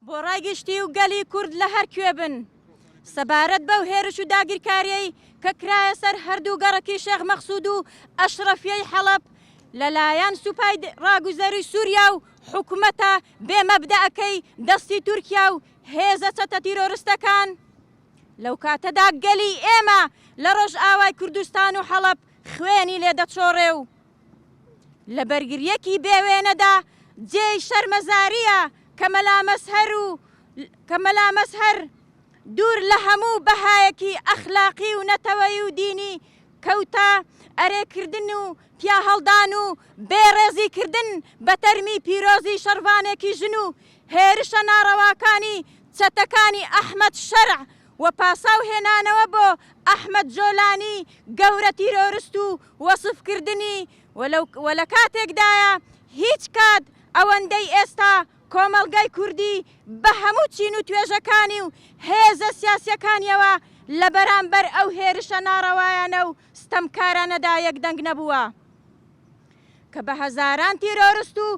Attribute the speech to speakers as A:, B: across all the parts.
A: بۆ ڕایگەشتی و گەلی کورد لە هەر کوێ بن سەبارەت بەو هێرش و داگیرکاریەی کە کرایە سەر هەردوو گەڕەکی شێخ مەخسوود و ئەشرەفیەی حەڵەب لەلایەن سوپای ڕاگوزەری سووریا و حکوومەتە بێمەبدەئەکەی دەستی تورکیا و هێزە چەتە تیرۆریستەکان لەو کاتەدا گەلی ئێمە لە ڕۆژ ئاوای کوردستان و حەڵەب خوێنی لێدەچۆڕێ و لە بەرگریەکی بێوێنەدا جێی شەرمەزاریە کە مەلامەسهەر دوور لە هەموو بەهایەکی ئەخلاقی و نەتەوەی و دینی کەوتە ئەرێکردن و پیا هەڵدان و بێڕێزیکردن بە تەرمی پیرۆزی شەڕوانێکی ژن و هێرشە ناڕەواکانی چەتەکانی ئەحمەد شەرع و پاساو هێنانەوە بۆ ئەحمەد جۆلانی گەورە تیرۆریست و وەسفکردنی و لە کاتێکدایە هیچ کات ئەوەندەی ئێستا کۆمەڵگەی کوردی بە هەموو چین و توێژەکانی و هێزە سیاسیەکانیەوە لە بەرامبەر ئەو هێرشە ناڕەوایانە و ستەمکارانەدا یەکدەنگ نەبووە کە بە هەزاران تیرۆریست و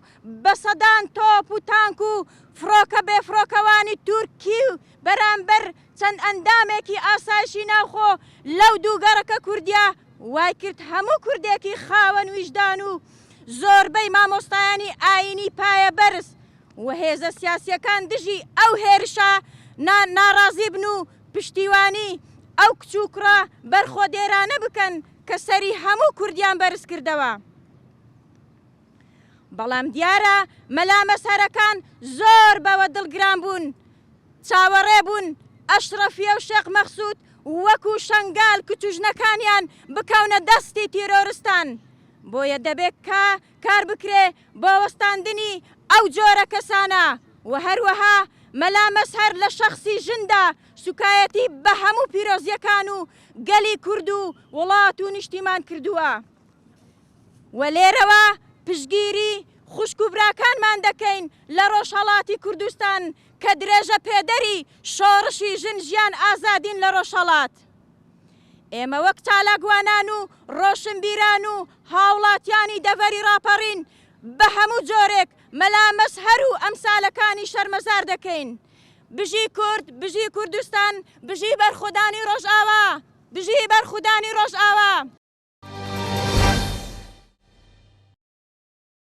A: بە سەدان تۆپ و تانک و فڕۆکە بێفڕۆکەوانی تورکی و بەرامبەر چەند ئەندامێکی ئاسایشی ناوخۆ لەو دوو گەڕەکە کوردیا وای کرد هەموو کوردێکی خاوەن ویژدان و زۆربەی مامۆستایانی ئاینی پایە بەرز و هێزە سیاسیەکان دژی ئەو هێرشە ناڕازی بن و پشتیوانی ئەو کچووکڕە بەرخۆ دێرانە بکەن کە سەری هەموو کوردیان بەرز کردەوە بەڵام دیارە مەلامەسهەرەکان زۆر بەوە دڵگران بوون چاوەڕێ بوون ئەشرەفیە و شێخ مەخسوود وەکو شەنگال کچوژنەکانیان بکەونە دەستی تیرۆریستان بۆیە دەبێت کار بکرێ بۆ وەستاندنی ئەو جۆرە کەسانە و هەروەها مەلامەسهەر لە شەخسی ژندا سوکایەتی بە هەموو پیرۆزیەکان و گەلی کورد و وڵات و نیشتیمان کردووە و لێرەوە پشگیری خوشک و براکانمان دەکەین لە ڕۆژهەڵاتی کوردستان کە درێژە پێدەری شۆڕشی ژن ژیان ئازادین لە ڕۆژهەڵات ئێمە وەک چالاکوانان و ڕۆشنبیران و هاوڵاتیانی دەڤەری ڕاپەڕین بە هەموو جۆرێک مەلامەسهەر و ئەمسالەکانی شەرمەزار دەکەین بژی کورد بژی کوردستان بژی بەرخودانی ڕۆژئاوا بژی بەرخودانی ڕۆژئاوا